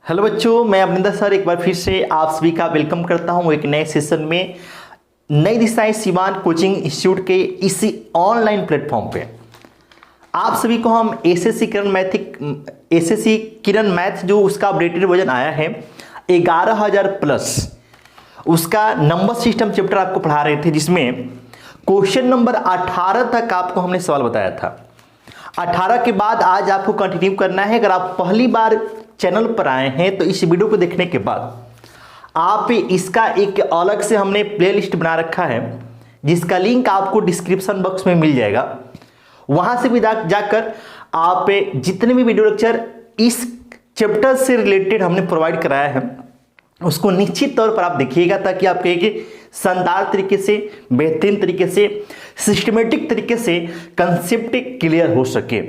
Hello बच्चों, मैं Amarinder sir एक बार फिर से आप सभी का वेलकम करता हूं एक नए सेशन में नई दिशाएं सिवान कोचिंग इंस्टीट्यूट के इसी ऑनलाइन प्लेटफॉर्म पे। आप सभी को हम एसएससी किरण मैथ जो उसका अपडेटेड वर्जन आया है 11,000 प्लस उसका नंबर सिस्टम चैप्टर आपको पढ़ा रहे थे, जिसमें क्वेश्चन नंबर 18 तक आपको हमने सवाल बताया था। 18 के बाद आज आपको कंटिन्यू करना है। अगर आप पहली बार चैनल पर आए हैं तो इस वीडियो को देखने के बाद आप इसका एक अलग से हमने प्लेलिस्ट बना रखा है, जिसका लिंक आपको डिस्क्रिप्शन बॉक्स में मिल जाएगा। वहां से भी जाकर आप जितने भी वीडियो लेक्चर इस चैप्टर से रिलेटेड हमने प्रोवाइड कराया है उसको निश्चित तौर पर आप देखिएगा, ताकि आपके एक शानदार तरीके से, बेहतरीन तरीके से, सिस्टमेटिक तरीके से कंसेप्ट क्लियर हो सके।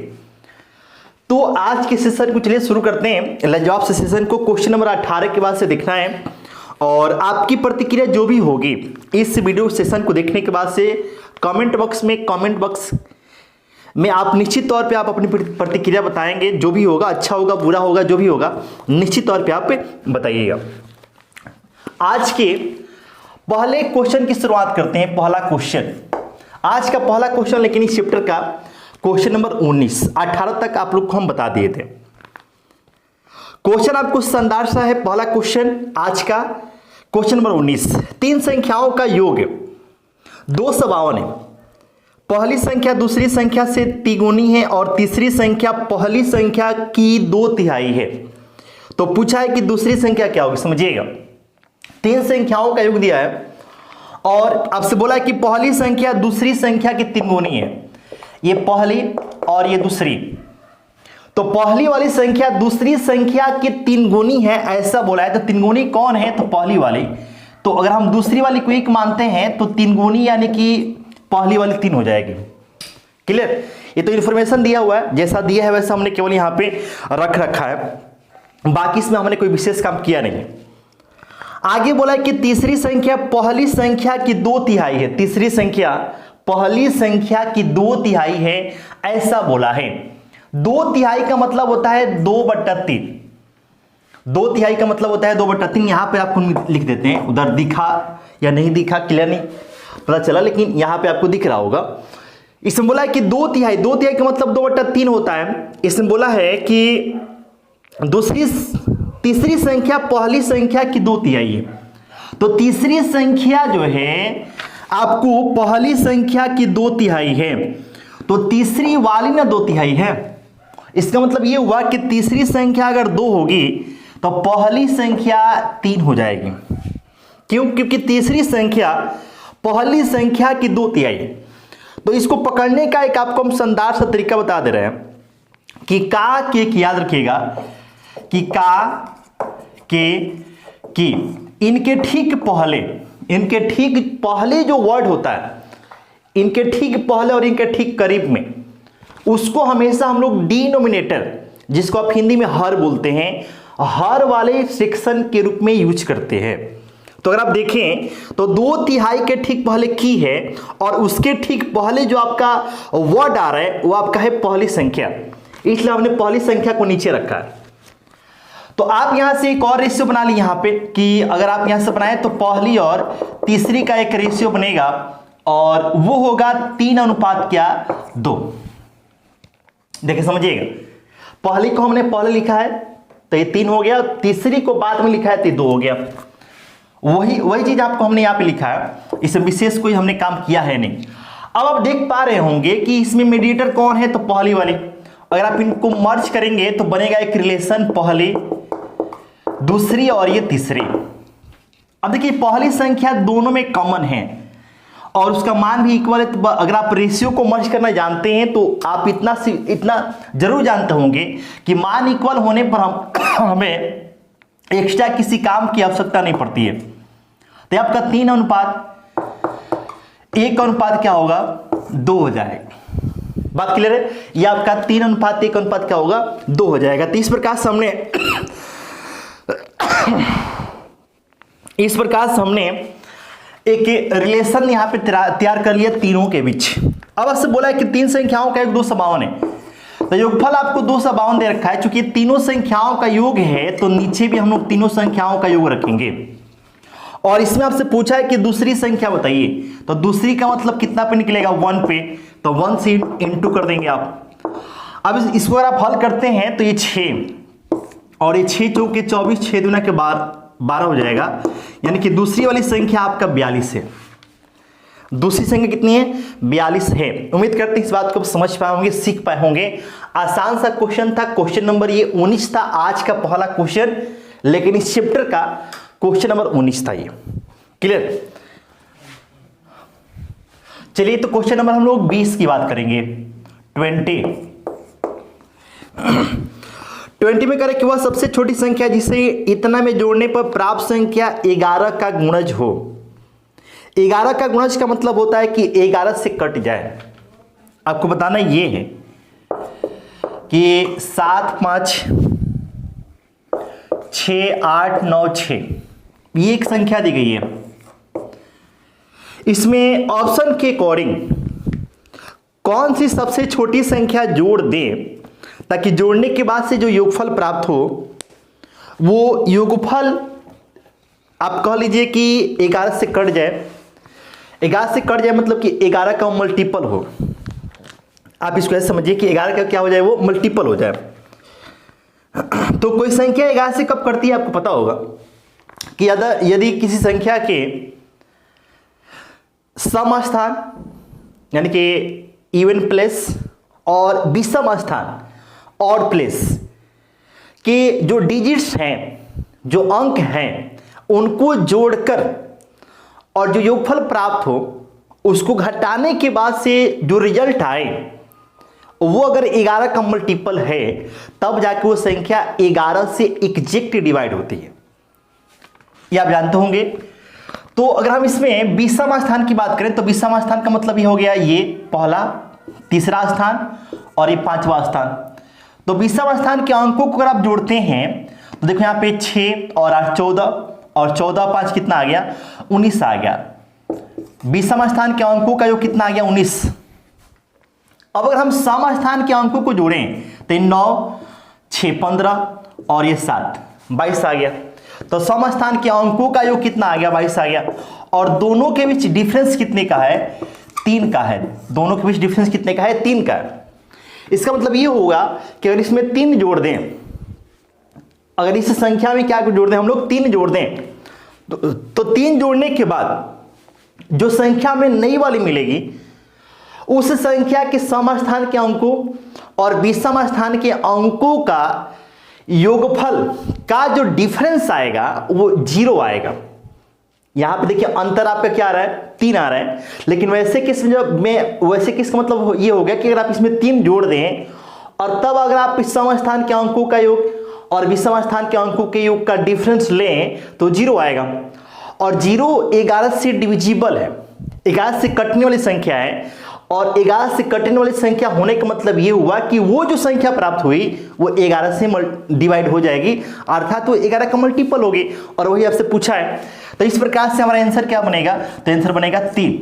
तो आज के सेशन को चलिए शुरू करते हैं। लाजवाब से सेशन को क्वेश्चन नंबर 18 के बाद से देखना है, और आपकी प्रतिक्रिया जो भी होगी इस वीडियो सेशन को देखने के बाद से कमेंट बॉक्स में आप निश्चित तौर पे आप अपनी प्रतिक्रिया बताएंगे। जो भी होगा, अच्छा होगा, बुरा होगा, जो भी होगा निश्चित तौर पे आप बताइएगा। आज के पहले क्वेश्चन की शुरुआत करते हैं। पहला क्वेश्चन, आज का पहला क्वेश्चन, लेकिन इस चैप्टर का क्वेश्चन नंबर 19, 18 तक आप लोग को हम बता दिए थे। क्वेश्चन आपको शानदार सा है। पहला क्वेश्चन आज का क्वेश्चन नंबर 19, तीन संख्याओं का योग 252 है। पहली संख्या दूसरी संख्या से तिगुनी है और तीसरी संख्या पहली संख्या की 2/3 है। तो पूछा है कि दूसरी संख्या क्या होगी। समझिएगा, तीन संख्याओं का योग दिया है और आपसे बोला है कि पहली संख्या दूसरी संख्या की 3 गुनी है। ये पहली और ये दूसरी, तो पहली वाली संख्या दूसरी संख्या की 3 गुनी है ऐसा बोला है। तो 3 गुनी कौन है? तो पहली वाली। तो अगर हम दूसरी वाली को 1 मानते हैं तो 3 गुनी यानी कि पहली वाली 3 हो जाएगी। क्लियर? ये तो इंफॉर्मेशन दिया हुआ है, जैसा दिया है वैसा हमने केवल यहां पे रख रखा है, बाकी इसमें हमने कोई विशेष काम किया नहीं है। आगे बोला है कि तीसरी संख्या पहली संख्या की 2/3 है। तीसरी संख्या पहली संख्या की 2/3 है ऐसा बोला है। 2/3 का मतलब होता है 2/3। 2/3 का मतलब होता है 2/3। यहां पे आपको लिख देते हैं, उधर दिखा या नहीं दिखा क्लियर नहीं पता चला, लेकिन यहां पे आपको दिख रहा होगा। इसमें बोला है कि 2/3, 2/3 का मतलब 2/3 होता है। इसमें बोला है कि तीसरी संख्या पहली संख्या की 2/3 है। तो तीसरी संख्या जो है आपको पहली संख्या की 2/3 है, तो तीसरी वाली ना 2/3 है। इसका मतलब ये हुआ कि तीसरी संख्या अगर 2 होगी तो पहली संख्या 3 हो जाएगी। क्यों? क्योंकि तीसरी संख्या पहली संख्या की 2/3 है। तो इसको पकड़ने का एक आपको हम शानदार सा तरीका बता दे रहे हैं कि का के याद रखिएगा कि का के की इनके ठीक पहले जो वर्ड होता है, इनके ठीक पहले और इनके ठीक करीब में, उसको हमेशा हम लोग डिनोमिनेटर, जिसको आप हिंदी में हर बोलते हैं, हर वाले सेक्शन के रूप में यूज करते हैं। तो अगर आप देखें तो 2/3 के ठीक पहले की है और उसके ठीक पहले जो आपका वर्ड आ रहा है वो आपका है पहली संख्या, इसलिए हमने पहली संख्या को नीचे रखा है। तो आप यहां से एक और रेशियो बना ली यहां पे कि अगर आप यहां से बनाए तो पहली और तीसरी का एक रेशियो बनेगा और वो होगा 3:2। देखिए समझिएगा, पहली को हमने पहले लिखा है तो ये 3 हो गया, तीसरी को बाद में लिखा है तो 2 हो गया। वही चीज आपको हमने यहां पे लिखा है, इसमें विशेष कोई हमने काम किया है नहीं। अब आप देख पा रहे होंगे कि इसमें मीडिएटर कौन है? तो पहली वाली। अगर आप इनको मर्ज करेंगे तो बनेगा एक रिलेशन पहली दूसरी और ये तीसरी। अब देखिए पहली संख्या दोनों में कॉमन है और उसका मान भी इक्वल है। तो अगर आप रेशियो को मर्ज करना जानते हैं तो आप इतना जरूर जानते होंगे कि मान इक्वल होने पर हमें एक्स्ट्रा किसी काम की आवश्यकता नहीं पड़ती है। तो आपका 3:1 क्या होगा? 2 हो जाएगा। बात क्लियर है? ये आपका 3:1 क्या होगा? 2 हो जाएगा। तो इस प्रकार से हमने एक रिलेशन यहां पे तैयार कर लिया तीनों के बीच। अब आपसे बोला है कि तीन संख्याओं का एक 252 है। तो योगफल आपको 252 दे रखा है। चूंकि तीनों संख्याओं का योग है तो नीचे भी हम लोग तीनों संख्याओं का योग रखेंगे। और इसमें आपसे पूछा है कि दूसरी संख्या बताइए, तो दूसरी का मतलब कितना पे निकलेगा, 1 पे, तो 1 से इंटू कर देंगे आप। अब इसको अगर आप हल करते हैं तो ये 6 और ये 6 चौके 24, 6 दूना के 12 हो जाएगा, यानी कि दूसरी वाली संख्या आपका 42 है। दूसरी संख्या कितनी है, 42 है। उम्मीद करते हैं इस बात को समझ पाए होंगे, सीख पाए होंगे। आसान सा क्वेश्चन था, क्वेश्चन नंबर ये 19 था, आज का पहला क्वेश्चन, लेकिन इस चैप्टर का क्वेश्चन नंबर 19 था ये। क्लियर? चलिए तो क्वेश्चन नंबर हम लोग 20 की बात करेंगे। 20 में करें कि वह सबसे छोटी संख्या जिसे इतना में जोड़ने पर प्राप्त संख्या 11 का गुणज हो। 11 का गुणज का मतलब होता है कि 11 से कट जाए। आपको बताना ये है कि 7, 5, 6, 8, 9, 6 ये एक संख्या दी गई है। इसमें ऑप्शन के अकॉर्डिंग कौन सी सबसे छोटी संख्या जोड़ दें ताकि जोड़ने के बाद से जो योगफल प्राप्त हो वो योगफल आप कह लीजिए कि 11 से कट जाए। 11 से कट जाए मतलब कि 11 का मल्टीपल हो। आप इसको ऐसे समझिए कि 11 का क्या हो जाए, वो मल्टीपल हो जाए। तो कोई संख्या 11 से कब करती है आपको पता होगा कि यदि किसी संख्या के सम स्थान यानी कि इवन प्लेस और विषम स्थान ऑड प्लेस के जो डिजिट्स हैं, जो अंक हैं, उनको जोड़कर और जो योगफल प्राप्त हो उसको घटाने के बाद से जो रिजल्ट आए वो अगर 11 का मल्टीपल है तब जाके वो संख्या 11 से एग्जैक्ट डिवाइड होती है। ये आप जानते होंगे। तो अगर हम इसमें विषम स्थान की बात करें तो विषम स्थान का मतलब ये हो गया, ये पहला, तीसरा स्थान और ये 5वां स्थान। तो विषम स्थान के अंकों को अगर आप जोड़ते हैं तो देखो यहाँ पे 6 और 8 14 और 14 5 कितना आ गया, 19 आ गया। विषम स्थान के अंकों का जो कितना आ गया, 19। अब अगर हम सम स्थान के अंकों को जोड़ें तो 9 6 15 और ये 7 22 आ गया। तो सम स्थान के अंकों का योग कितना आ गया, 22 आ गया। और दोनों के बीच डिफरेंस कितने का है, 3 का है। दोनों के बीच डिफरेंस कितने का है, 3 का है। इसका मतलब ये होगा कि अगर इसमें 3 जोड़ दें, अगर इस संख्या में क्या जोड़ दें हम लोग, 3 जोड़ दें तो 3 जोड़ने के बाद जो संख्या में नई वाली मिलेगी उस संख्या के सम स्थान के अंकों और विषम स्थान के अंकों का योगफल का जो डिफरेंस आएगा वो 0 आएगा। यहां पे देखिए अंतर आपका क्या आ रहा है, 3 आ रहा है। लेकिन वैसे केस का मतलब ये हो गया कि अगर आप इसमें 3 जोड़ दें और तब अगर आप इस सम स्थान के अंकों का योग और विषम स्थान के अंकों के योग का डिफरेंस लें तो 0 आएगा। और 0 11 से डिविजिबल है, 11 से कटने वाली संख्या है। और 11 से कटने वाली संख्या होने का मतलब ये हुआ कि वो जो संख्या प्राप्त हुई वो 11 से डिवाइड हो जाएगी, अर्थात वो 11 का मल्टीपल होगी। और वही आपसे पूछा है। तो इस प्रकार से हमारा आंसर क्या बनेगा, तो आंसर बनेगा 3।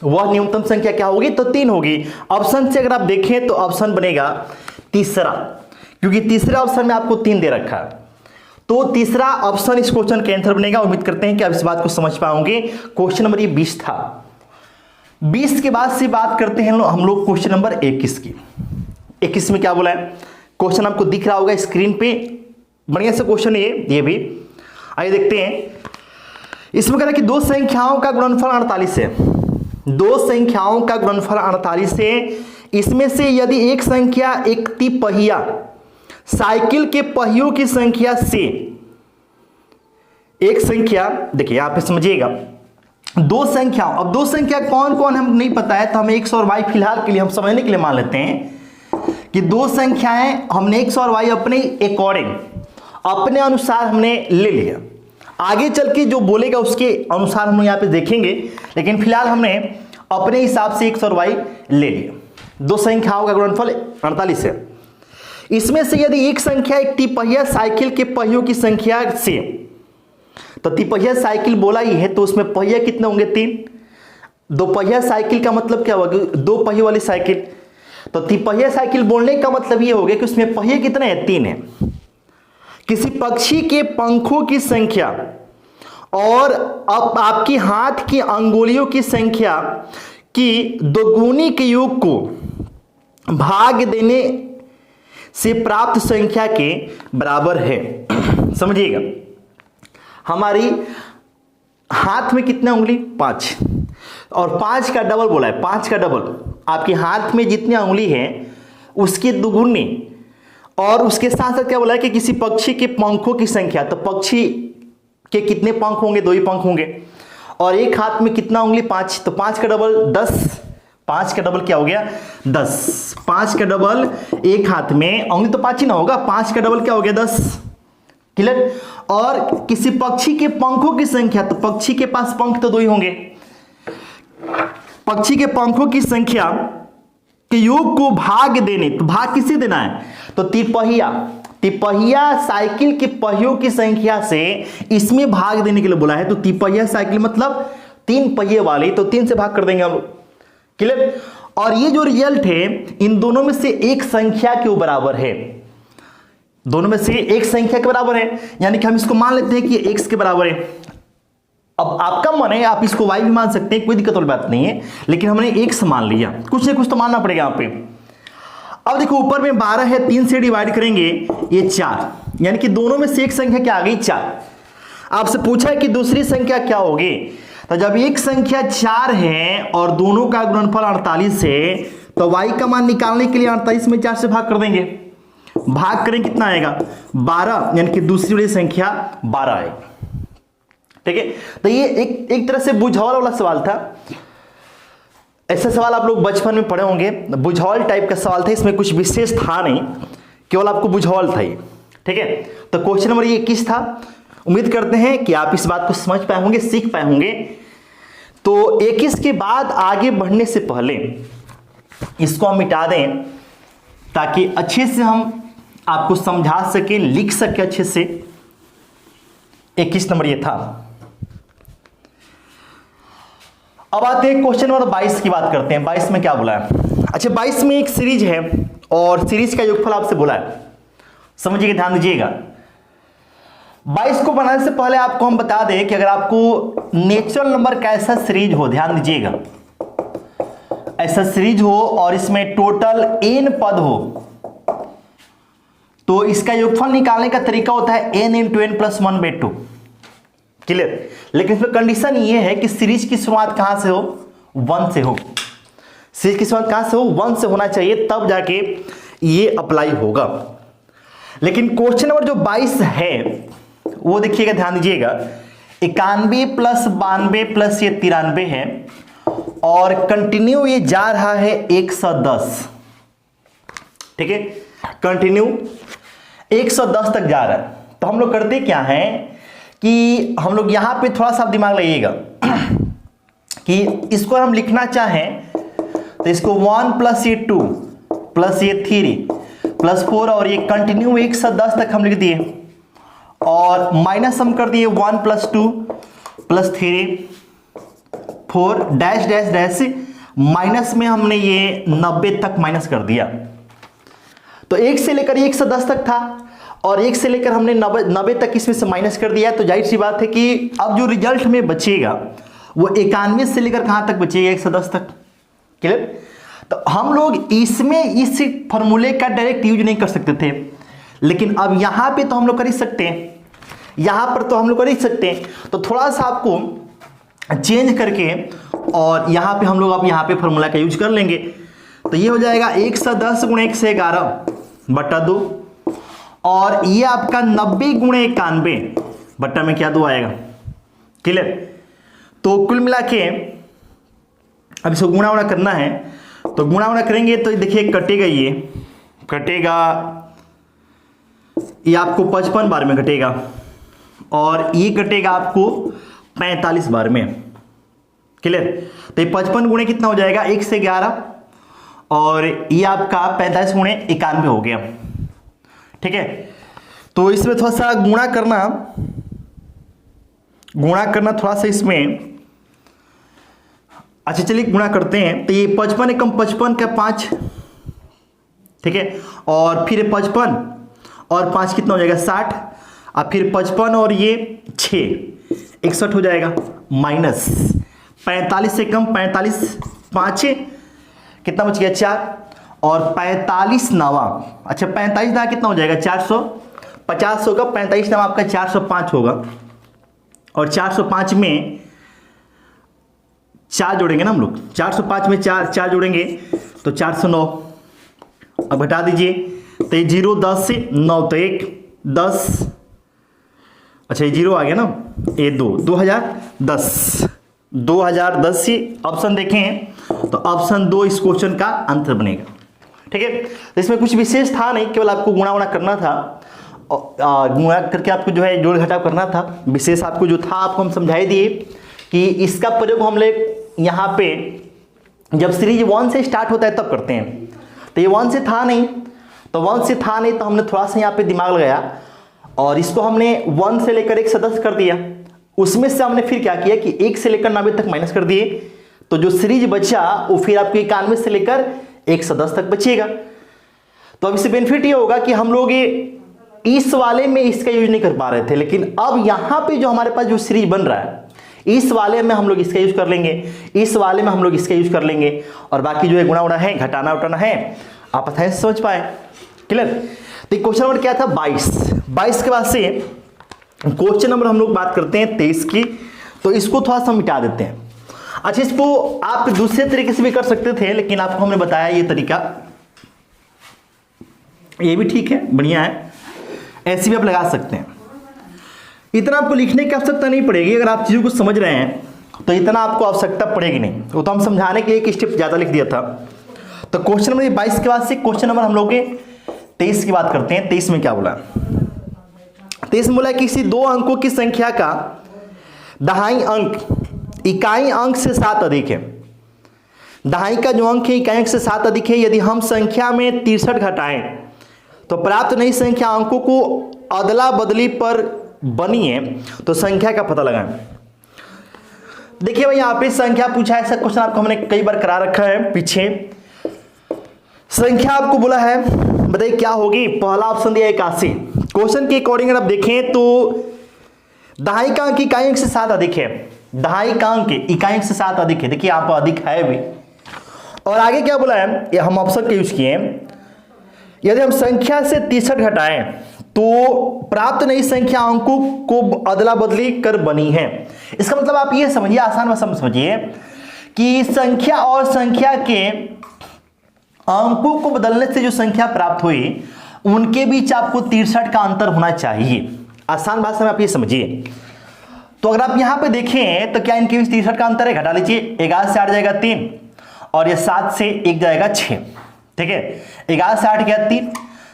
वह न्यूनतम संख्या क्या होगी, तो 3 होगी। ऑप्शन से अगर आप देखें तो ऑप्शन बनेगा तीसरा, क्योंकि तीसरे ऑप्शन में आपको 3 दे रखा है। तो तीसरा ऑप्शन इस क्वेश्चन का आंसर बनेगा। उम्मीद करते हैं कि आप इस बात को समझ पाओगे। क्वेश्चन नंबर ये 20 था। 20 के बाद से बात करते हैं हम लोग क्वेश्चन नंबर 21 की। 21 में क्या बोला है, क्वेश्चन आपको दिख रहा होगा स्क्रीन पे, बढ़िया से क्वेश्चन है ये भी। आइए देखते हैं। इसमें कह रहा है कि दो संख्याओं का गुणनफल 48 है। दो संख्याओं का गुणनफल 48 है। इसमें से यदि एक संख्या एक तिपहिया साइकिल के पहियों की संख्या से, एक संख्या देखिए यहां पे समझिएगा, दो संख्याओं, अब दो संख्या कौन कौन हम नहीं पता है तो हम x और y फिलहाल के लिए हम समझने के लिए मान लेते हैं कि दो संख्याएं हमने x और y अपने अकॉर्डिंग, अपने अनुसार हमने ले लिया। आगे चल के जो बोलेगा उसके अनुसार हम यहाँ पे देखेंगे, लेकिन फिलहाल हमने अपने हिसाब से x और y ले लिया। दो संख्याओं का गुणनफल 48 है। इसमें से यदि एक संख्या एक तिपहिया साइकिल के पहियों की संख्या से, तो तिपहिया साइकिल बोला ही है तो उसमें पहिया कितने होंगे, 3। दो पहिया साइकिल का मतलब क्या होगा, दो पहियों वाली साइकिल। तो तिपहिया साइकिल बोलने का मतलब ये हो गया कि उसमें पहिए कितने हैं, 3 है। किसी पक्षी के पंखों की संख्या और अब आपकी हाथ की अंगुलियों की संख्या की दोगुनी के योग को भाग देने से प्राप्त संख्या के बराबर है। समझिएगा, हमारी हाथ में कितने उंगली, 5, और 5 का डबल बोला है, 5 का डबल। आपके हाथ में जितनी उंगली है उसकी दुगुनी, और उसके साथ साथ क्या बोला है कि किसी पक्षी के पंखों की संख्या, तो पक्षी के कितने पंख होंगे, 2 ही पंख होंगे, और एक हाथ में कितना उंगली, 5, तो 5 का डबल 10, 5 का डबल क्या हो गया, 10, 5 का डबल एक हाथ में उंगली तो 5 ही ना होगा, 5 का डबल क्या हो गया, 10। क्लियर। और किसी पक्षी के पंखों की संख्या, तो पक्षी के पास पंख तो 2 ही होंगे, पक्षी के पंखों की संख्या के योग को भाग देने, तो भाग किसे देना है, तो तिपहिया साइकिल के पहियों की संख्या से इसमें भाग देने के लिए बोला है। तो तिपहिया साइकिल मतलब 3 पहिए वाली, तो 3 से भाग कर देंगे हम लोग। क्लियर। और ये जो रिजल्ट है इन दोनों में से एक संख्या के बराबर है, दोनों में से एक संख्या के बराबर है, यानी कि हम इसको मान लेते हैं कि x के बराबर है। अब आपका मन है, आप इसको y भी मान सकते हैं, कोई दिक्कत वाली बात नहीं है, लेकिन हमने x मान लिया, कुछ ना कुछ तो मानना पड़ेगा यहाँ पे। अब देखो ऊपर में 12 है, 3 से डिवाइड करेंगे ये 4, यानी कि दोनों में से एक संख्या क्या आ गई, 4। आपसे पूछा है कि दूसरी संख्या क्या होगी, तो जब एक संख्या 4 है और दोनों का गुणनफल 48 है, तो y का मान निकालने के लिए 48 में 4 से भाग कर देंगे, भाग करें कितना आएगा, 12, यानी कि दूसरी वाली संख्या 12 आएगी। ठीक है, तो ये एक तरह से बुझावल वाला सवाल था। ऐसा सवाल आप लोग बचपन में पढ़े होंगे, बुझावल टाइप का सवाल था, इसमें कुछ विशेष था नहीं, केवल आपको बुझावल था ये। ठीक है, तो क्वेश्चन नंबर 21 था। उम्मीद करते हैं कि आप इस बात को समझ पाए होंगे, सीख पाए होंगे। तो 21 के बाद आगे बढ़ने से पहले इसको हम मिटा दें, ताकि अच्छे से हम आपको समझा सके, लिख सके अच्छे से। 21 नंबर ये था। अब आते हैं क्वेश्चन नंबर 22 की बात करते हैं। 22 में क्या बोला है, अच्छा 22 में एक सीरीज है और सीरीज का योगफल आपसे बोला है, समझिएगा, ध्यान दीजिएगा। 22 को बनाने से पहले आपको हम बता दें कि अगर आपको नेचुरल नंबर का ऐसा सीरीज हो, ध्यान दीजिएगा, ऐसा सीरीज हो और इसमें टोटल n पद हो, तो इसका योगफल निकालने का तरीका होता है n × n + 1/2। क्लियर। लेकिन इसमें कंडीशन ये है कि सीरीज की शुरुआत कहां से हो, 1 से हो। सीरीज की शुरुआत कहां से हो, 1 से होना चाहिए, तब जाके ये अप्लाई होगा। लेकिन क्वेश्चन नंबर जो 22 है वो देखिएगा, ध्यान दीजिएगा, 91 + 92 + ये 93 है, और कंटिन्यू ये जा रहा है 110। ठीक है, कंटिन्यू 110 तक जा रहा है। तो हम लोग करते क्या है कि हम लोग यहां पे थोड़ा सा दिमाग लगाइएगा कि इसको हम लिखना चाहें तो इसको 1 + ये 2 + ये 3 + 4, और ये कंटिन्यू 110 तक हम लिख दिए, और माइनस हम कर दिए 1 + 2 + 3 4 डैश डैश डैश, माइनस में हमने ये 90 तक माइनस कर दिया। तो 1 से लेकर 110 तक था, और 1 से लेकर हमने 90 तक इसमें से माइनस कर दिया। तो जाहिर सी बात है कि अब जो रिजल्ट में बचेगा वो 91 से लेकर कहां तक बचेगा, 110 तक। क्लियर। तो हम लोग इसमें इस फॉर्मूले का डायरेक्ट यूज नहीं कर सकते थे, लेकिन अब यहां पे तो हम लोग कर ही सकते हैं, यहां पर तो हम लोग कर ही सकते हैं। तो थोड़ा सा आपको चेंज करके और यहां पे हम लोग अब यहां पे फॉर्मूला का यूज कर लेंगे। तो ये हो जाएगा 110 × 111/2, और ये आपका 90 × 91 बट्टा में क्या 2 आएगा। क्लियर। तो कुल मिला के अब इसको गुणा वुणा करना है, तो गुणा वुणा करेंगे तो देखिए कटेगा, ये कटेगा, ये आपको 55 बार में कटेगा, और ये कटेगा आपको 45 बार में। क्लियर। तो ये 55 गुणे कितना हो जाएगा, 1 से 11, और ये आपका 45 × 91 हो गया। ठीक है। तो इसमें थोड़ा सा गुणा करना थोड़ा सा इसमें, अच्छा चलिए गुणा करते हैं। तो ये 55 × 55 का 5, ठीक है, और फिर 55 और 5 कितना हो जाएगा 60, और फिर 55 और ये 6 61 हो जाएगा, माइनस 45 से कम 45 5 कितना बच गया 4, और 45 नवा, अच्छा 45 नवा कितना हो जाएगा 450 होगा, 45 नवा आपका 405 होगा, और 405 में 4 जोड़ेंगे ना हम लोग, 405 में 4 जोड़ेंगे तो 409। अब घटा दीजिए तो ये 0 10 से 9 तो 1 10, अच्छा ये 0 आ गया ना, ये 2010 से ऑप्शन देखें तो ऑप्शन 2 इस क्वेश्चन का आंसर बनेगा। ठीक है, तो इसमें कुछ विशेष था नहीं, केवल आपको गुणा करना था, गुणा करके आपको जो है जोड़ घटाव करना था। विशेष आपको जो था आपको हम समझाई दिए कि इसका प्रयोग हम लोग यहाँ पे जब सीरीज 1 से स्टार्ट होता है तब करते हैं, तो ये 1 से था नहीं, तो 1 से था नहीं तो हमने थोड़ा सा यहाँ पे दिमाग लगाया और इसको हमने 1 से लेकर 1 से 10 कर दिया। उसमें से हमने फिर क्या किया कि 1 से लेकर 90 तक माइनस कर दिए, तो जो सीरीज बचा वो फिर आपके 91 से लेकर 110 तक बचेगा। तो अब इससे बेनिफिट ये होगा कि हम लोग ये इस वाले में इसका यूज नहीं कर पा रहे थे, लेकिन अब यहाँ पे जो हमारे पास जो सीरीज बन रहा है इस वाले में हम लोग इसका यूज कर लेंगे, इस वाले में हम लोग इसका यूज कर लेंगे, और बाकी जो है गुणा उड़ा है घटाना उठाना है आप आसानी से समझ पाए। क्लियर। तो क्वेश्चन नंबर क्या था 22 के बाद से क्वेश्चन नंबर हम लोग बात करते हैं 23 की, तो इसको थोड़ा सा मिटा देते हैं। अच्छा, इसको आप दूसरे तरीके से भी कर सकते थे, लेकिन आपको हमने बताया ये तरीका, ये भी ठीक है, बढ़िया है, ऐसे भी आप लगा सकते हैं। इतना आपको लिखने की आवश्यकता नहीं पड़ेगी, अगर आप चीज़ों को समझ रहे हैं तो इतना आपको आवश्यकता पड़ेगी नहीं, वो तो हम समझाने के लिए एक स्टेप ज़्यादा लिख दिया था। तो क्वेश्चन नंबर 22 के बाद से क्वेश्चन नंबर हम लोग 23 की बात करते हैं। 23 में क्या बोला, 23 में बोला किसी 2 अंकों की संख्या का दहाई अंक इकाई अंक से 7 अधिक है। दहाई का जो अंक है इकाई अंक से 7 अधिक है। यदि हम संख्या में 63 घटाएं तो प्राप्त नई संख्या अंकों को अदला बदली पर बनी है, तो संख्या का पता लगाएं। देखिए भाई यहाँ पे संख्या पूछा है, ऐसा क्वेश्चन आपको हमने कई बार करा रखा है पीछे। संख्या आपको बोला है, बताइए क्या होगी। पहला ऑप्शन दिया 81। क्वेश्चन के अकॉर्डिंग अगर आप देखें तो दहाई का अंक इकाई अंक से 7 अधिक है, दहाई का अंक इकाई अंक से 7 अधिक है, देखिए यहाँ पर अधिक है भी। और आगे क्या बोला है, ये हम ऑप्शन का यूज किए, यदि हम संख्या से 63 घटाएं तो प्राप्त नई संख्या अंकों को अदला बदली कर बनी है। इसका मतलब आप ये समझिए, आसान भाषा में समझिए कि संख्या और संख्या के अंकों को बदलने से जो संख्या प्राप्त हुई उनके बीच आपको 63 का अंतर होना चाहिए। आसान भाषा में आप ये समझिए। तो अगर आप यहां पे देखें तो क्या इनके बीच 63 का अंतर है, घटा लीजिए। 11 से 8 जाएगा 3 और ये 7 से 1 जाएगा 6। ठीक है, 11 से 8 गया 3,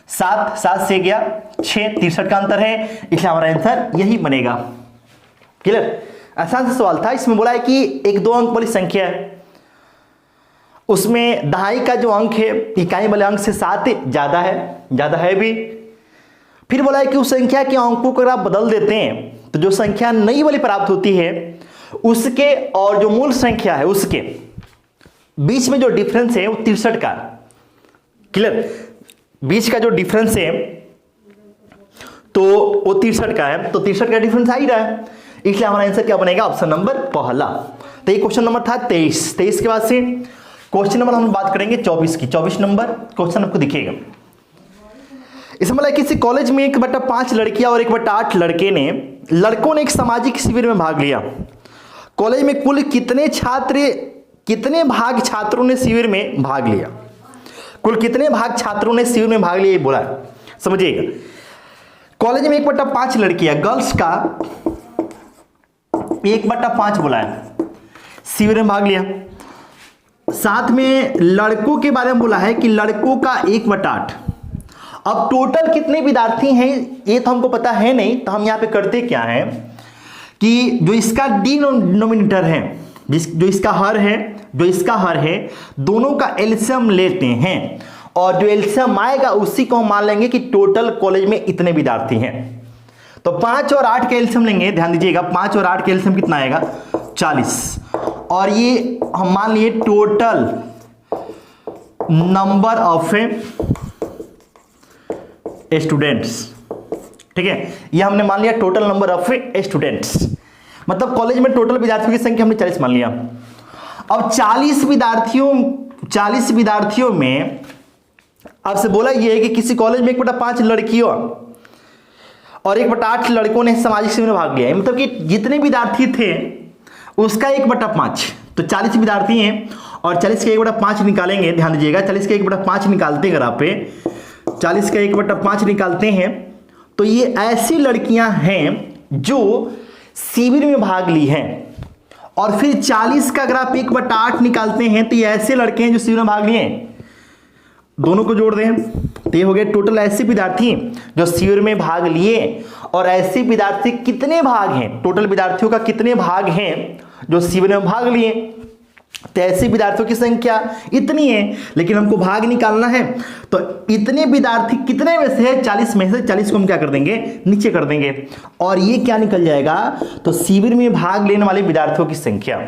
7 से गया 6, 63 का अंतर है, इसलिए हमारा आंसर यही बनेगा। क्लियर। आसान सा सवाल था। इसमें बोला है कि एक 2 अंक वाली संख्या है, उसमें दहाई का जो अंक है इकाई वाले अंक से 7 ज्यादा है भी। फिर बोला है कि उस संख्या के अंकों को अगर आप बदल देते हैं तो जो संख्या नई वाली प्राप्त होती है उसके और जो मूल संख्या है उसके बीच में जो डिफरेंस है वो 63 का। क्लियर। बीच का जो डिफरेंस है तो वो 63 का है, तो 63 का डिफरेंस आ ही रहा है, इसलिए हमारा आंसर क्या बनेगा, ऑप्शन नंबर पहला। तो ये क्वेश्चन नंबर था 23 के बाद से क्वेश्चन नंबर हम बात करेंगे 24 की। 24 नंबर क्वेश्चन आपको दिखेगा। इसमें मतलब किसी कॉलेज में 1/5 लड़कियां और 1/8 लड़कों ने एक सामाजिक शिविर में भाग लिया। कॉलेज में कुल कितने भाग छात्रों ने शिविर में भाग लिया, कुल कितने भाग छात्रों ने शिविर में भाग लिया, ये बोला है। समझिएगा, कॉलेज में 1/5 लड़कियां, गर्ल्स का 1/5 बोला है, शिविर में भाग लिया। साथ में लड़कों के बारे में बोला है कि लड़कों का 1/8। अब टोटल कितने विद्यार्थी हैं ये तो हमको पता है नहीं, तो हम यहां पे करते क्या है कि जो इसका डिनोमिनेटर है, जो इसका हर है, दोनों का एलसीएम लेते हैं और जो एलसीएम आएगा उसी को हम मान लेंगे कि टोटल कॉलेज में इतने विद्यार्थी हैं। तो 5 और 8 के एलसीएम लेंगे, ध्यान दीजिएगा 5 और 8 के एलसीएम कितना आएगा 40, और ये हम मान लिए टोटल नंबर ऑफ स्टूडेंट्स, ठीक है। ये हमने मान लिया टोटल नंबर ऑफ स्टूडेंट्स, मतलब कॉलेज में टोटल विद्यार्थियों की संख्या हमने 40 मान लिया। अब 40 विद्यार्थियों में आपसे बोला ये है कि किसी कॉलेज में 1/5 लड़कियों और 1/8 लड़कों ने सामाजिक सेवा में भाग लिया, मतलब कि जितने विद्यार्थी थे उसका 1/5, तो 40 विद्यार्थी हैं और 40 का 1/5 निकालेंगे, ध्यान दीजिएगा 40 का 1/5 निकालते हैं, अगर आप 40 का 1/5 निकालते हैं तो ये ऐसी लड़कियां हैं जो शिविर में भाग ली हैं, और फिर 40 का अगर आप 1/8 निकालते हैं तो ये ऐसे लड़के हैं जो शिविर में भाग लिए हैं, दोनों को जोड़ दें तो ये हो गए टोटल ऐसे विद्यार्थी जो शिविर में भाग लिए। और ऐसे विद्यार्थी कितने भाग हैं, टोटल विद्यार्थियों का कितने भाग हैं जो शिविर में भाग लिए, तो ऐसे विद्यार्थियों की संख्या इतनी है, लेकिन हमको भाग निकालना है, तो इतने विद्यार्थी कितने में से है, 40 में से 40 को हम क्या कर देंगे, नीचे कर देंगे, और ये क्या निकल जाएगा, तो शिविर में भाग लेने वाले विद्यार्थियों की संख्या,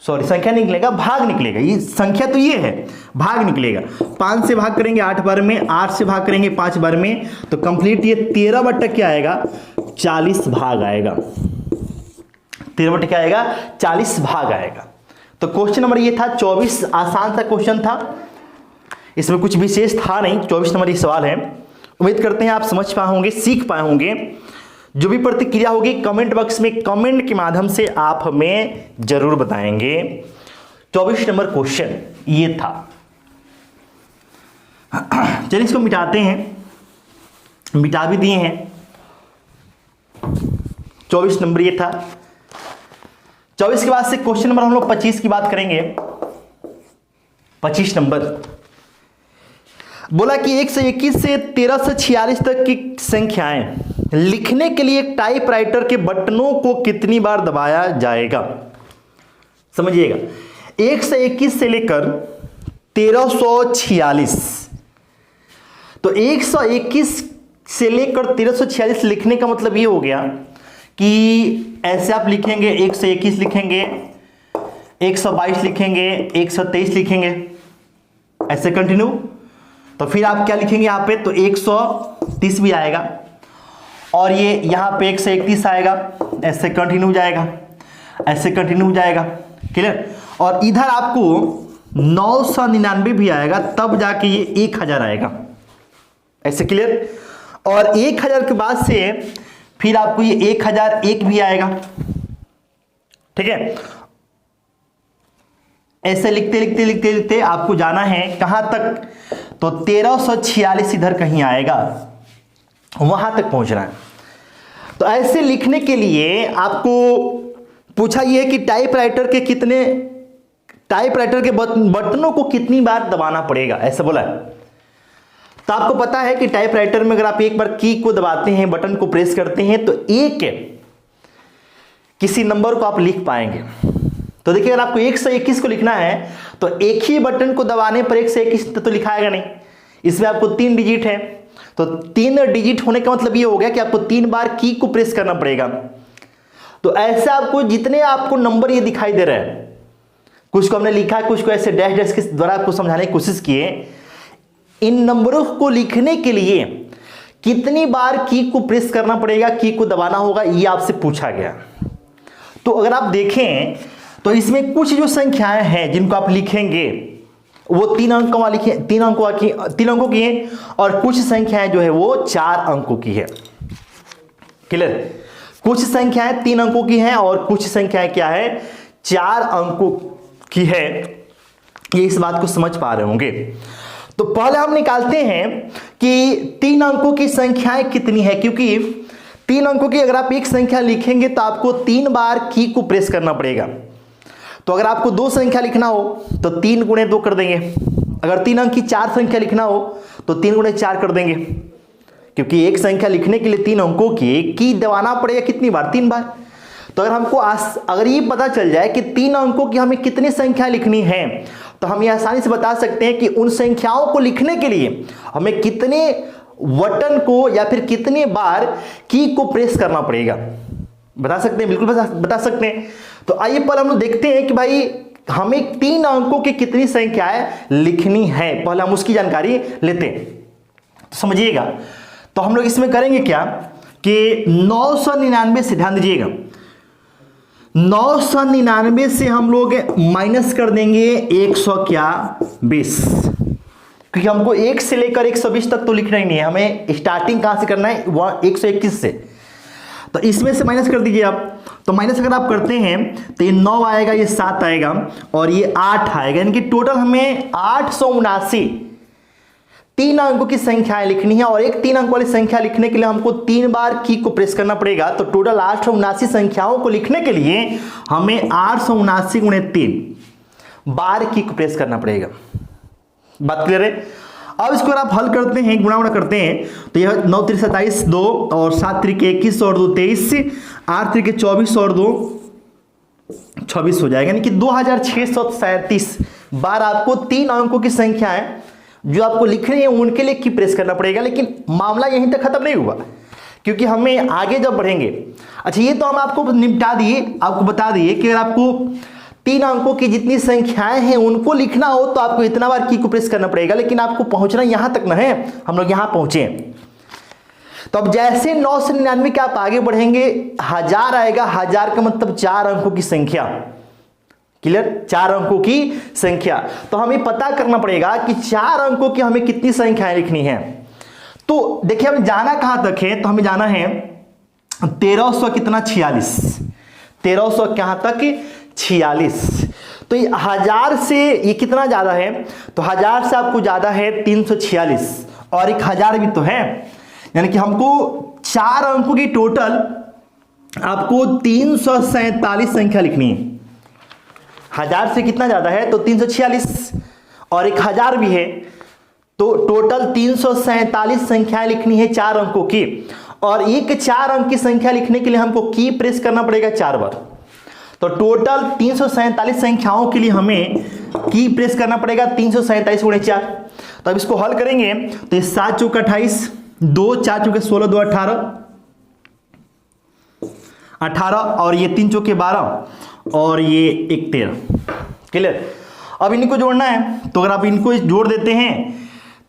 सॉरी संख्या नहीं निकलेगा, भाग निकलेगा, ये संख्या तो ये है, भाग निकलेगा। 5 से भाग करेंगे 8 बार में, 8 से भाग करेंगे 5 बार में, तो कंप्लीट ये 13 क्या आएगा, 40 भाग आएगा, 13 क्या आएगा, 40 भाग आएगा। तो क्वेश्चन नंबर ये था 24, आसान सा क्वेश्चन था, इसमें कुछ विशेष था नहीं, 24 नंबर ये सवाल है। उम्मीद करते हैं आप समझ पाए होंगे, सीख पाए होंगे। जो भी प्रतिक्रिया होगी कमेंट बॉक्स में कमेंट के माध्यम से आप हमें जरूर बताएंगे। 24 नंबर क्वेश्चन ये था। चलिए इसको मिटाते हैं, मिटा भी दिए हैं। 24 नंबर ये था। 24 के बाद से क्वेश्चन नंबर हम लोग 25 की बात करेंगे। 25 नंबर बोला कि 121 से 1346 तक की संख्याएं लिखने के लिए टाइपराइटर के बटनों को कितनी बार दबाया जाएगा। समझिएगा, 121 से लेकर 1346, तो 121 से लेकर 1346 लिखने का मतलब ये हो गया कि ऐसे आप लिखेंगे, 121 लिखेंगे, 122 लिखेंगे, 123 लिखेंगे, ऐसे कंटिन्यू। तो फिर आप क्या लिखेंगे यहाँ पे, तो 130 भी आएगा, और ये यहाँ पे 131 आएगा, ऐसे कंटिन्यू जाएगा, ऐसे कंटिन्यू जाएगा, क्लियर। और इधर आपको 999 भी आएगा, तब जाके ये 1000 आएगा, ऐसे क्लियर। और 1000 के बाद से फिर आपको ये 1001 भी आएगा, ठीक है। ऐसे लिखते लिखते लिखते लिखते आपको जाना है कहां तक, तो 1346 इधर कहीं आएगा, वहां तक पहुंचना है। तो ऐसे लिखने के लिए आपको पूछा यह है कि टाइपराइटर के बटनों को कितनी बार दबाना पड़ेगा, ऐसा बोला है। तो आपको पता है कि टाइपराइटर में अगर आप एक बार की को दबाते हैं, बटन को प्रेस करते हैं, तो एक किसी नंबर को आप लिख पाएंगे। तो देखिए, अगर आपको 121 को लिखना है तो एक ही बटन को दबाने पर 121 तो लिखाएगा नहीं, इसमें आपको 3 डिजिट है, तो 3 डिजिट होने का मतलब ये हो गया कि आपको 3 बार की को प्रेस करना पड़ेगा। तो ऐसे आपको जितने आपको नंबर ये दिखाई दे रहे हैं, कुछ को हमने लिखा है, कुछ को ऐसे डैश डैश के द्वारा आपको समझाने की कोशिश किए। इन नंबरों को लिखने के लिए कितनी बार की को प्रेस करना पड़ेगा, की को दबाना होगा, ये आपसे पूछा गया। तो अगर आप देखें तो इसमें कुछ जो संख्याएं हैं जिनको आप लिखेंगे वो 3 अंकों वाली, 3 अंकों की है, और कुछ संख्याएं जो है वो 4 अंकों की है, क्लियर। कुछ संख्याएं 3 अंकों की हैं और कुछ संख्याएं क्या है, 4 अंकों की है। ये इस बात को समझ पा रहे होंगे। तो पहले हम निकालते हैं कि 3 अंकों की संख्याएं कितनी है, क्योंकि 3 अंकों की अगर आप एक संख्या लिखेंगे तो आपको 3 बार की को प्रेस करना पड़ेगा। तो अगर आपको 2 संख्या लिखना हो तो 3 गुणे 2 कर देंगे, अगर 3 अंक की 4 संख्या लिखना हो तो 3 गुणे 4 कर देंगे, क्योंकि एक संख्या लिखने के लिए 3 अंकों की दबाना पड़ेगा कितनी बार, 3 बार। तो अगर हमको अगर ये पता चल जाए कि 3 अंकों की हमें कितनी संख्या लिखनी है, तो हम ये आसानी से बता सकते हैं कि उन संख्याओं को लिखने के लिए हमें कितने बटन को या फिर कितने बार की को प्रेस करना पड़ेगा। बता सकते हैं, बिल्कुल बता सकते हैं। तो आइए पहले हम लोग देखते हैं कि भाई हमें 3 अंकों की कितनी संख्याएं लिखनी है, पहले हम उसकी जानकारी लेते हैं। तो समझिएगा, तो हम लोग इसमें करेंगे क्या कि 999 से, ध्यान दीजिएगा, 999 से हम लोग माइनस कर देंगे 120, क्योंकि हमको 1 से लेकर 120 तक तो लिखना ही नहीं है, हमें स्टार्टिंग कहां से करना है, 121 से। तो इसमें से माइनस कर दीजिए आप, तो माइनस अगर आप करते हैं तो ये 9 आएगा, ये 7 आएगा और ये 8 आएगा, यानी कि टोटल हमें 879 तीन अंकों की संख्याएं लिखनी है। और एक 3 अंक वाली संख्या लिखने के लिए हमको 3 बार की को प्रेस करना पड़ेगा। तो टोटल 879 संख्याओं को लिखने के लिए हमें 879 गुणे 3 बार की को प्रेस करना पड़ेगा। बात क्लियर है? अब इसको अगर आप हल करते हैं, गुणा करते हैं, तो यह 9 3 27 2 और 7 3 21 और 2 23, 8 3 24 और 2 26 हो जाएगा, यानी कि 2637 बार आपको 3 अंकों की संख्याएं जो आपको लिखनी है उनके लिए की प्रेस करना पड़ेगा। लेकिन मामला यहीं तक खत्म नहीं हुआ, क्योंकि हमें आगे जब बढ़ेंगे, अच्छा ये तो हम आपको निपटा दिए, आपको बता दिए कि अगर आपको 3 अंकों की जितनी संख्याएं हैं उनको लिखना हो तो आपको इतना बार की को प्रेस करना पड़ेगा। लेकिन आपको पहुंचना यहां तक ना है, हम लोग यहां पहुंचे। तो अब जैसे 9 से 99 के आप आगे बढ़ेंगे, 1000 आएगा। 1000 का मतलब 4 अंकों की संख्या। क्लियर? 4 अंकों की संख्या। तो हमें पता करना पड़ेगा कि 4 अंकों की हमें कितनी संख्याएं लिखनी है। तो देखिए हमें जाना कहां तक है, तो हमें जाना है 1300 कितना 46, 1300 कहां तक 46। तो ये 1000 से ये कितना ज्यादा है, तो 1000 से आपको ज्यादा है 346 और एक 1000 भी तो है, यानी कि हमको 4 अंकों की टोटल आपको 347 संख्या लिखनी है। 1000 से कितना ज्यादा है, तो 346 और एक 1000 भी है, तो टोटल 347 संख्याएं लिखनी है 4 अंकों की। और एक 4 अंक की संख्या लिखने के लिए हमको की प्रेस करना पड़ेगा 4 बार। तो टोटल 347 संख्याओं के लिए हमें की प्रेस करना पड़ेगा 347 गुणे 4। तो अब इसको हल करेंगे तो ये 7 चौका 28, 2 4 चौके 16, 2 18 और ये 3 चौके 12 और ये 1 13। क्लियर? अब इनको जोड़ना है, तो अगर आप इनको जोड़ देते हैं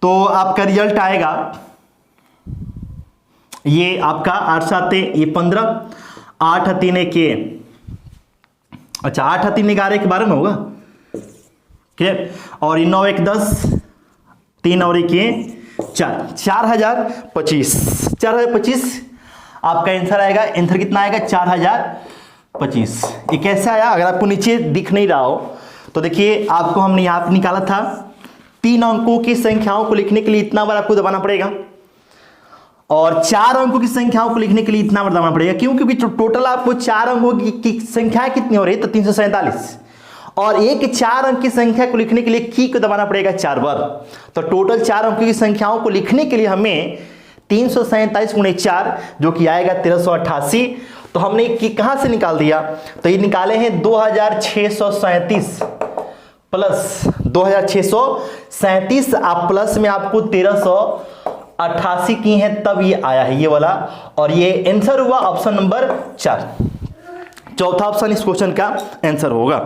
तो आपका रिजल्ट आएगा, ये आपका 8 7 ये 15, 8 3 के, अच्छा 8 3 11 के 12 में होगा। क्लियर? और ये 9 1 10, 3 और 1 4, 4025, 4025 आपका आंसर आएगा। आंसर कितना आएगा 4025। ये कैसे आया? अगर आपको नीचे दिख नहीं रहा हो तो देखिए, आपको हमने यहां पे निकाला था 3 अंकों की संख्याओं को लिखने के लिए इतना बार आपको दबाना पड़ेगा और 4 अंकों की संख्याओं को लिखने के लिए इतना बार दबाना पड़ेगा। क्यों? क्योंकि टोटल आपको 4 अंकों की संख्या कितनी हो रही है, तो 347 और एक 4 अंक की संख्या को लिखने के लिए की को दबाना पड़ेगा 4 बार। तो टोटल 4 अंकों की संख्याओं को लिखने के लिए हमें 347 गुणे 4 जो कि आएगा 1388। तो हमने की कहां से निकाल दिया, तो ये निकाले हैं 2637 प्लस 2637 आप प्लस में आपको 1388 की है, तब ये आया है ये वाला। और ये आंसर हुआ ऑप्शन नंबर 4, चौथा ऑप्शन इस क्वेश्चन का आंसर होगा।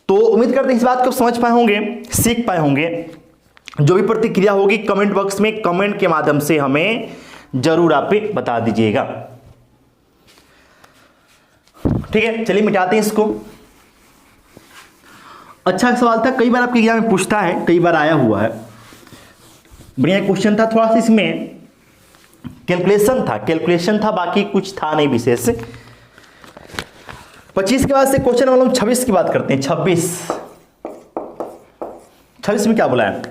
तो उम्मीद करते हैं इस बात को समझ पाए होंगे, सीख पाए होंगे। जो भी प्रतिक्रिया होगी कमेंट बॉक्स में कमेंट के माध्यम से हमें जरूर आप बता दीजिएगा। ठीक है, चलिए मिटाते हैं इसको। अच्छा सवाल था, कई बार आपके एग्जाम में पूछता है, कई बार आया हुआ है, बढ़िया क्वेश्चन था। थोड़ा सा इसमें कैलकुलेशन था, बाकी कुछ था नहीं विशेष। 25 के बाद से क्वेश्चन वाला 26 की बात करते हैं। 26 में क्या बोला है?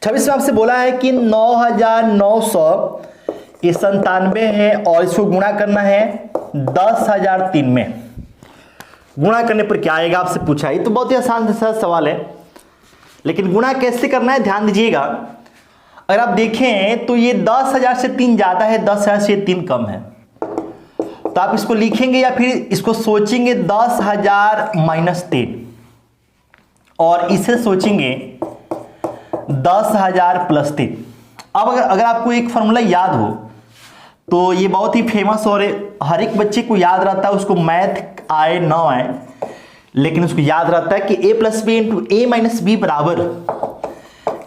26 में आपसे बोला है कि 9997 है और इसको गुणा करना है 10,003 में। गुणा करने पर क्या आएगा आपसे पूछा है। तो बहुत ही आसान सा सवाल है, लेकिन गुणा कैसे करना है ध्यान दीजिएगा। अगर आप देखें तो ये 10,000 से 3 ज्यादा है, 10,000 से 3 कम है, तो आप इसको लिखेंगे या फिर इसको सोचेंगे 10,000 माइनस 3 और इसे सोचेंगे 10,000 प्लस 3। अब अगर आपको एक फॉर्मूला याद हो तो ये बहुत ही फेमस और हर एक बच्चे को याद रहता है, उसको मैथ आए ना आए लेकिन उसको याद रहता है कि a plus B into A minus B बराबर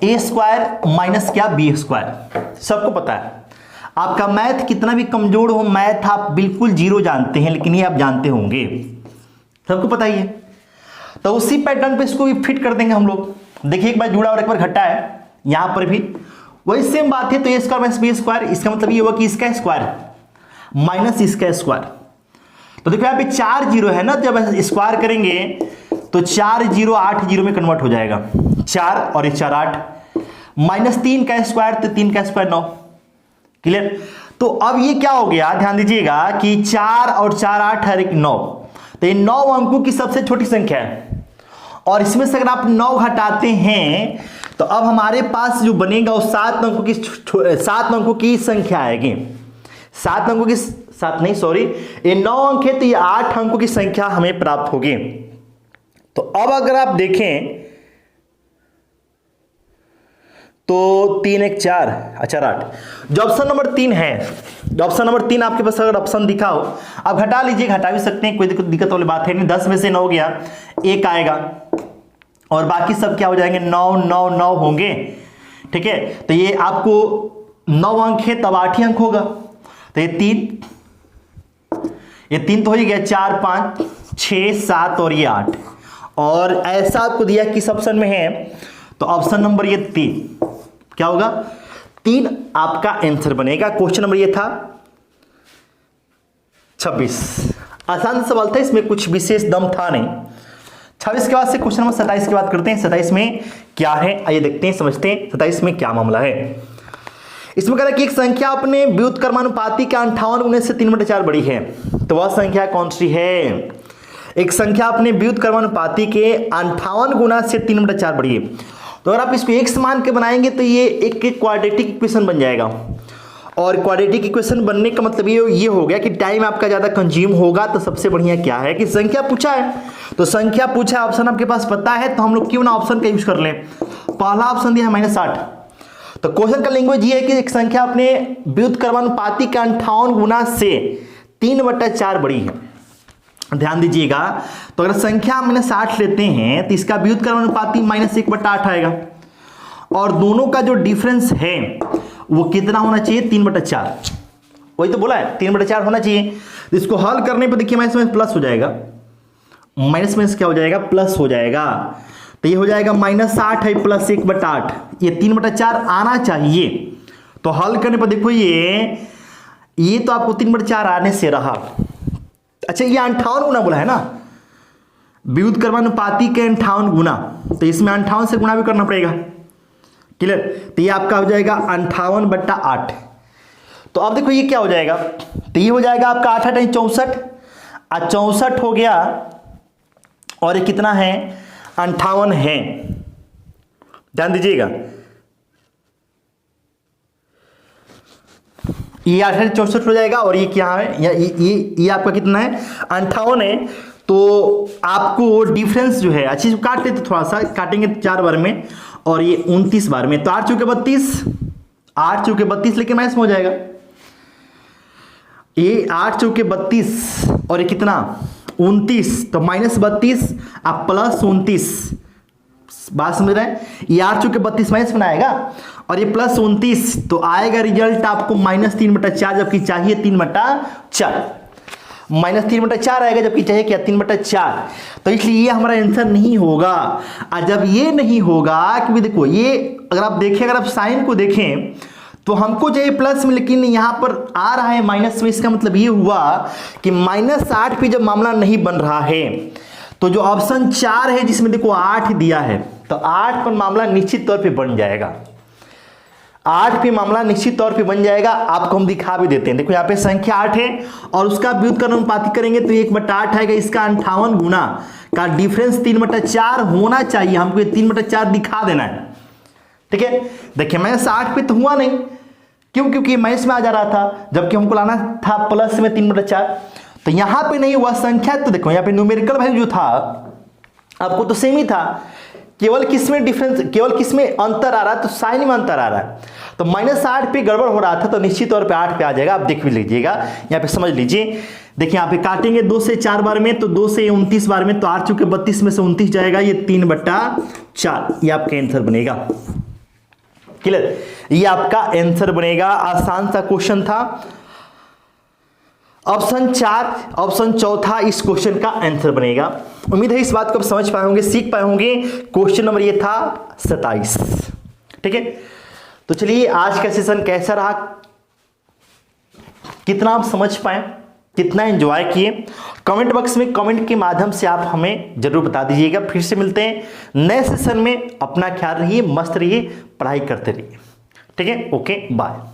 ए स्क्वायर माइनस क्या बी स्क्वायर, सबको पता है। आपका मैथ कितना भी कमजोर हो, मैथ आप बिल्कुल जीरो जानते हैं, लेकिन ये आप जानते होंगे, सबको पता ही है। तो उसी पैटर्न पे इसको भी फिट कर देंगे हम लोग। देखिए एक बार जुड़ा और एक बार घटा है, यहां पर भी वही सेम बात है। तो ए स्क्वायर माइनस बी स्क्वायर, इसका मतलब ये हुआ कि इसका स्क्वायर माइनस इसका स्क्वायर। तो देखो यहाँ पे 4 जीरो है ना, जब स्क्वायर करेंगे तो 4 जीरो 8 जीरो में कन्वर्ट हो जाएगा, 4 और 4 8, माइनस 3 का स्क्वायर तो 3 का स्क्वायर 9। क्लियर। तो अब ये क्या हो गया, ध्यान दीजिएगा कि 4 और 4 8 हर एक 9, तो ये 9 अंकों की सबसे छोटी संख्या है। और इसमें से अगर आप 9 घटाते हैं तो अब हमारे पास जो बनेगा वो 7 अंकों की संख्या आएगी। 7 अंकों की, 7 नहीं सॉरी, ये 9 अंक है तो ये 8 अंकों की संख्या हमें प्राप्त होगी। तो अब अगर आप देखें तो 3 1 4 अच्छा 8, जो ऑप्शन नंबर 3 है, जो ऑप्शन नंबर 3 आपके पास अगर ऑप्शन दिखा हो, आप घटा लीजिए, घटा भी सकते हैं, कोई दिक्कत वाली बात है नहीं। 10 में से 9 गया, 1 आएगा और बाकी सब क्या हो जाएंगे, 9 9 9 होंगे। ठीक है, तो ये आपको 9 अंक है तब 8 ही अंक होगा। तो ये 3 तो हो ही गया, 4 5 6 7 और ये 8। और ऐसा आपको दिया किस ऑप्शन में है, तो ऑप्शन नंबर ये 3 क्या होगा, 3 आपका आंसर बनेगा। क्वेश्चन नंबर ये था 26। आसान सवाल था, इसमें कुछ विशेष दम था नहीं। 26 के बाद से क्वेश्चन नंबर 27 की बात करते हैं। 27 में क्या है आइए देखते हैं, समझते हैं 27 में क्या मामला है। इसमें कह रहा है कि एक संख्या अपने व्युत्क्रमानुपाती के 58 गुने से 3/4 बड़ी है, तो वह संख्या कौन सी है। एक संख्या अपने व्युत्क्रमानुपाती के 58 गुना से 3/4 बड़ी है। तो अगर आप इसको एक समान के बनाएंगे तो ये एक क्वाड्रेटिक इक्वेशन बन जाएगा। और क्वाड्रेटिक इक्वेशन बनने का मतलब ये हो गया कि टाइम आपका ज्यादा कंज्यूम होगा। तो सबसे बढ़िया क्या है कि संख्या पूछा है, तो संख्या पूछा है, ऑप्शन आपके पास पता है, तो हम लोग क्यों ना ऑप्शन का यूज कर लें। पहला ऑप्शन दिया है -8, तो क्वेश्चन का लैंग्वेज ये है कि एक संख्या अपने व्युत्क्रमानुपाती के 58 गुना से 3/4 बड़ी है। ध्यान दीजिएगा, तो अगर संख्या -8 लेते हैं तो इसका व्युत्क्रमानुपाती -1/8 आएगा, और दोनों का जो डिफरेंस है वो कितना होना चाहिए, 3/4। वही तो बोला है 3/4 होना चाहिए। तो इसको हल करने पर देखिए माइनस में प्लस हो जाएगा, माइनस में क्या हो जाएगा, प्लस हो जाएगा। तो ये हो जाएगा -8 है प्लस 1/8, ये 3/4 आना चाहिए। तो हल करने पर देखो ये तो आपको 3/4 आने से रहा। अच्छा ये 58 गुना बोला है ना, व्युत्क्रमानुपाती के 58 गुना, तो इसमें 58 से गुणा भी करना पड़ेगा। क्लियर। तो ये आपका हो जाएगा 58/8। तो अब देखो ये क्या हो जाएगा, तो ये हो जाएगा आपका 8 8 64, 64 हो गया, और ये कितना है, 58 है। ध्यान दीजिएगा, ये 8 8 64 हो जाएगा, और ये क्या है, ये आपका कितना है, 58 है। तो आपको डिफरेंस जो है, अच्छी से काट लेते, थोड़ा सा काटेंगे 4 बार में, और ये 29 बार में, तो 8 चौके 32, 8 चौके 32 लेके माइनस में हो जाएगा। ये 8 चौके 32 और ये कितना 29, तो -32 आप प्लस 29, बात समझ रहे हैं। ये 8 चौके 32 माइनस में आएगा, और ये प्लस 29, तो आएगा रिजल्ट आपको -3/4, जबकि चाहिए 3/4, -3/4 आएगा, जबकि चाहिए क्या, 3/4। तो इसलिए ये हमारा आंसर नहीं होगा। और जब ये नहीं होगा, क्योंकि देखो ये अगर आप देखें, अगर आप साइन को देखें तो हमको चाहिए प्लस में, लेकिन यहां पर आ रहा है माइनस में। इसका मतलब ये हुआ कि -8 पे जब मामला नहीं बन रहा है, तो जो ऑप्शन 4 है जिसमें देखो 8 दिया है, तो 8 पर मामला निश्चित तौर पे बन जाएगा। 8 पे मामला निश्चित तौर पे बन जाएगा। आपको हम दिखा भी देते हैं, देखो यहाँ पे संख्या 8 है और उसका व्युत्क्रमानुपाती करेंगे तो 1/8 आएगा। इसका 58 गुना का डिफरेंस 3/4 होना चाहिए, हमको ये 3/4 दिखा देना है। ठीक है, देखिए माइनस 8 पे तो हुआ नहीं, क्यों, क्योंकि माइनस में आ जा रहा था, जबकि हमको लाना था प्लस में 3/4। तो यहां पे नहीं हुआ संख्या, तो देखो यहाँ पे न्यूमेरिकल वैल्यू जो था आपको तो सेम ही था, केवल किसमें डिफरेंस, केवल किसमें अंतर आ रहा है, तो साइन में अंतर आ रहा है। तो -8 पे गड़बड़ हो रहा था, तो निश्चित तौर पे 8 पे आ जाएगा। आप देख भी लीजिएगा, यहाँ पे समझ लीजिए। देखिए यहाँ पे काटेंगे 2 से 4 बार में, तो 2 से 29 बार में, तो 8 चौके 32 में से 29 जाएगा, ये 3/4, ये आपका आंसर बनेगा। क्लियर, ये आपका आंसर बनेगा। आसान सा क्वेश्चन था। ऑप्शन 4, ऑप्शन चौथा इस क्वेश्चन का आंसर बनेगा। उम्मीद है इस बात को आप समझ पाए होंगे, सीख पाए होंगे। क्वेश्चन नंबर ये था 27। ठीक है, तो चलिए आज का सेशन कैसा रहा, कितना आप समझ पाए, कितना एंजॉय किए, कमेंट बॉक्स में कमेंट के माध्यम से आप हमें जरूर बता दीजिएगा। फिर से मिलते हैं नए सेशन में। अपना ख्याल रखिए, मस्त रहिए, पढ़ाई करते रहिए। ठीक है, ओके, बाय।